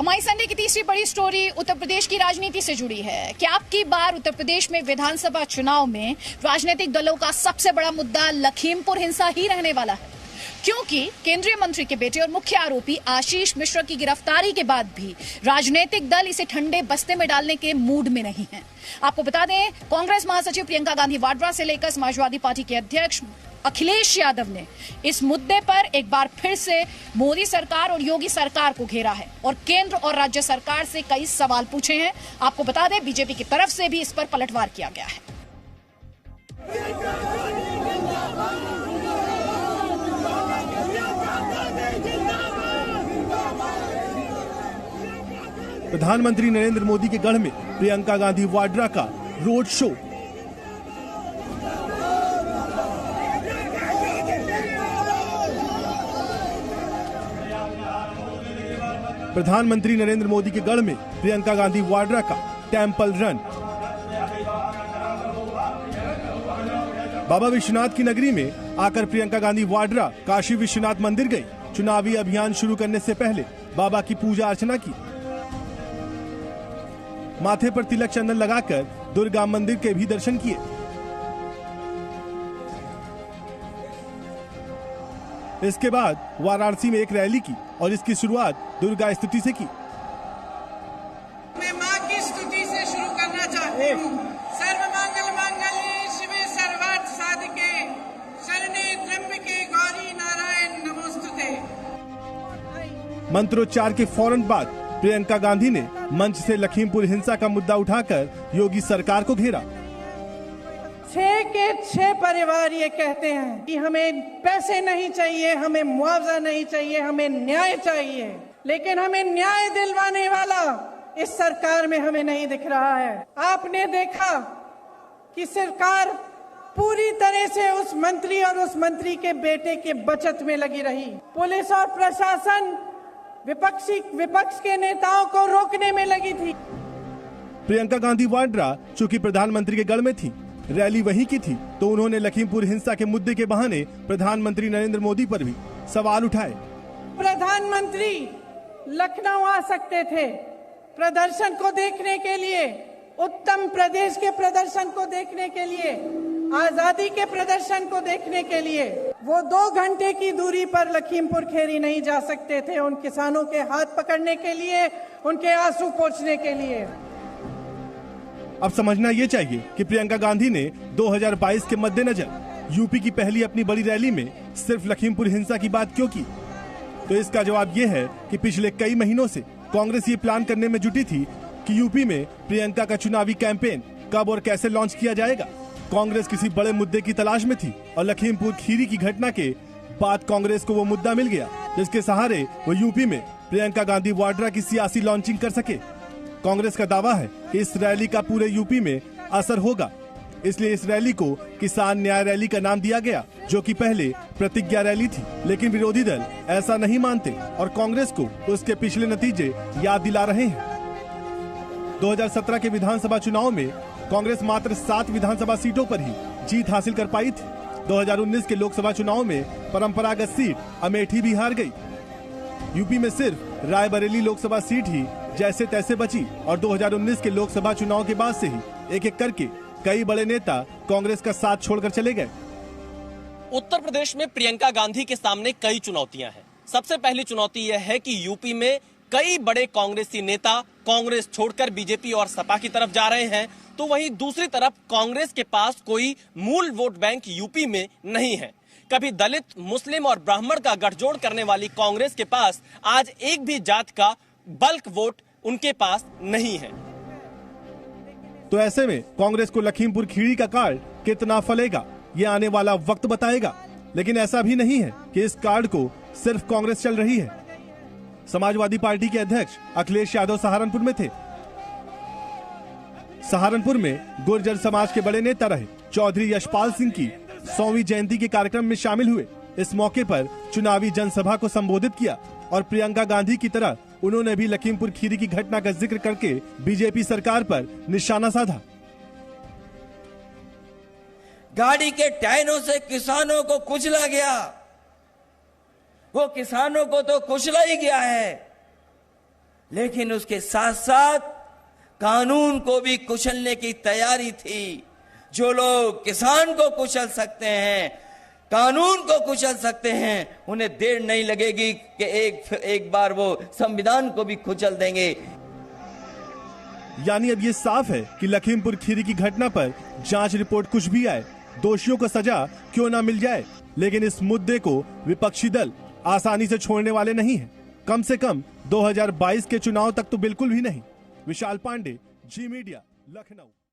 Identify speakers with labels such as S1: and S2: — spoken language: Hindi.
S1: हमारी संडे की तीसरी बड़ी स्टोरी उत्तर प्रदेश की राजनीति से जुड़ी है। क्या आपकी बार उत्तर प्रदेश में विधानसभा चुनाव में राजनीतिक दलों का सबसे बड़ा मुद्दा लखीमपुर हिंसा ही रहने वाला है, क्योंकि केंद्रीय मंत्री के बेटे और मुख्य आरोपी आशीष मिश्र की गिरफ्तारी के बाद भी राजनीतिक दल इसे ठंडे बस्ते में डालने के मूड में नहीं है। आपको बता दें, कांग्रेस महासचिव प्रियंका गांधी वाड्रा से लेकर समाजवादी पार्टी के अध्यक्ष अखिलेश यादव ने इस मुद्दे पर एक बार फिर से मोदी सरकार और योगी सरकार को घेरा है और केंद्र और राज्य सरकार से कई सवाल पूछे हैं। आपको बता दें, बीजेपी की तरफ से भी इस पर पलटवार किया गया है।
S2: प्रधानमंत्री नरेंद्र मोदी के गढ़ में प्रियंका गांधी वाड्रा का रोड शो। प्रधानमंत्री नरेंद्र मोदी के गढ़ में प्रियंका गांधी वाड्रा का टेंपल रन। बाबा विश्वनाथ की नगरी में आकर प्रियंका गांधी वाड्रा काशी विश्वनाथ मंदिर गई। चुनावी अभियान शुरू करने से पहले बाबा की पूजा अर्चना की। माथे पर तिलक चंदन लगाकर दुर्गा मंदिर के भी दर्शन किए। इसके बाद वाराणसी में एक रैली की और इसकी शुरुआत दुर्गा स्तुति से की।
S3: मैं मां की स्तुति से शुरू करना चाहती हूँ। सर्वमंगल मांगल्ये शिवे सर्वार्थ साधिके शरणे त्र्यंबके गौरी नारायण नमोस्तुते।
S2: मंत्रोच्चार के फौरन बाद प्रियंका गांधी ने मंच से लखीमपुर हिंसा का मुद्दा उठाकर योगी सरकार को घेरा।
S3: 6 के 6 परिवार ये कहते हैं कि हमें पैसे नहीं चाहिए, हमें मुआवजा नहीं चाहिए, हमें न्याय चाहिए, लेकिन हमें न्याय दिलवाने वाला इस सरकार में हमें नहीं दिख रहा है। आपने देखा कि सरकार पूरी तरह से उस मंत्री और उस मंत्री के बेटे के बचत में लगी रही। पुलिस और प्रशासन विपक्ष के नेताओं को रोकने में लगी थी।
S2: प्रियंका गांधी वाड्रा चूंकि प्रधानमंत्री के गढ़ में थी, रैली वहीं की थी, तो उन्होंने लखीमपुर हिंसा के मुद्दे के बहाने प्रधानमंत्री नरेंद्र मोदी पर भी सवाल उठाए।
S3: प्रधानमंत्री लखनऊ आ सकते थे प्रदर्शन को देखने के लिए, उत्तर प्रदेश के प्रदर्शन को देखने के लिए, आजादी के प्रदर्शन को देखने के लिए। वो 2 घंटे की दूरी पर लखीमपुर खेरी नहीं जा सकते थे उन किसानों के हाथ पकड़ने के लिए, उनके आंसू पोंछने के लिए।
S2: अब समझना ये चाहिए कि प्रियंका गांधी ने 2022 के मद्देनजर यूपी की पहली अपनी बड़ी रैली में सिर्फ लखीमपुर हिंसा की बात क्यों की। तो इसका जवाब ये है कि पिछले कई महीनों से कांग्रेस ये प्लान करने में जुटी थी कि यूपी में प्रियंका का चुनावी कैंपेन कब और कैसे लॉन्च किया जाएगा। कांग्रेस किसी बड़े मुद्दे की तलाश में थी और लखीमपुर खीरी की घटना के बाद कांग्रेस को वो मुद्दा मिल गया जिसके सहारे वो यूपी में प्रियंका गांधी वाड्रा की सियासी लॉन्चिंग कर सके। कांग्रेस का दावा है कि इस रैली का पूरे यूपी में असर होगा, इसलिए इस रैली को किसान न्याय रैली का नाम दिया गया, जो कि पहले प्रतिज्ञा रैली थी। लेकिन विरोधी दल ऐसा नहीं मानते और कांग्रेस को उसके पिछले नतीजे याद दिला रहे हैं। 2017 के विधानसभा चुनाव में कांग्रेस मात्र 7 विधानसभा सीटों पर ही जीत हासिल कर पाई थी। 2019 के लोकसभा चुनाव में परंपरागत सीट अमेठी भी हार गई। यूपी में सिर्फ रायबरेली लोकसभा सीट ही जैसे तैसे बची और 2019 के लोकसभा चुनाव के बाद से ही एक एक करके कई बड़े नेता कांग्रेस का साथ छोड़कर चले गए।
S4: उत्तर प्रदेश में प्रियंका गांधी के सामने कई चुनौतियां हैं। सबसे पहली चुनौती यह है कि यूपी में कई बड़े कांग्रेसी नेता कांग्रेस छोड़कर बीजेपी और सपा की तरफ जा रहे हैं, तो वहीं दूसरी तरफ कांग्रेस के पास कोई मूल वोट बैंक यूपी में नहीं है। कभी दलित, मुस्लिम और ब्राह्मण का गठजोड़ करने वाली कांग्रेस के पास आज एक भी जात का बल्क वोट उनके पास नहीं है।
S2: तो ऐसे में कांग्रेस को लखीमपुर खीरी का कार्ड कितना फलेगा, ये आने वाला वक्त बताएगा। लेकिन ऐसा भी नहीं है कि इस कार्ड को सिर्फ कांग्रेस चल रही है। समाजवादी पार्टी के अध्यक्ष अखिलेश यादव सहारनपुर में थे। सहारनपुर में गुर्जर समाज के बड़े नेता रहे चौधरी यशपाल सिंह की 100वीं जयंती के कार्यक्रम में शामिल हुए। इस मौके पर चुनावी जनसभा को संबोधित किया और प्रियंका गांधी की तरह उन्होंने भी लखीमपुर खीरी की घटना का जिक्र करके बीजेपी सरकार पर निशाना साधा।
S5: गाड़ी के टायरों से किसानों को कुचला गया, वो किसानों को तो कुचला ही गया है, लेकिन उसके साथ साथ कानून को भी कुचलने की तैयारी थी। जो लोग किसान को कुचल सकते हैं, कानून को कुचल सकते हैं, उन्हें देर नहीं लगेगी कि एक बार वो संविधान को भी कुचल देंगे।
S2: यानी अब ये साफ है कि लखीमपुर खीरी की घटना पर जांच रिपोर्ट कुछ भी आए, दोषियों को सजा क्यों ना मिल जाए, लेकिन इस मुद्दे को विपक्षी दल आसानी से छोड़ने वाले नहीं हैं। कम से कम 2022 के चुनाव तक तो बिल्कुल भी नहीं। विशाल पांडे, जी मीडिया, लखनऊ।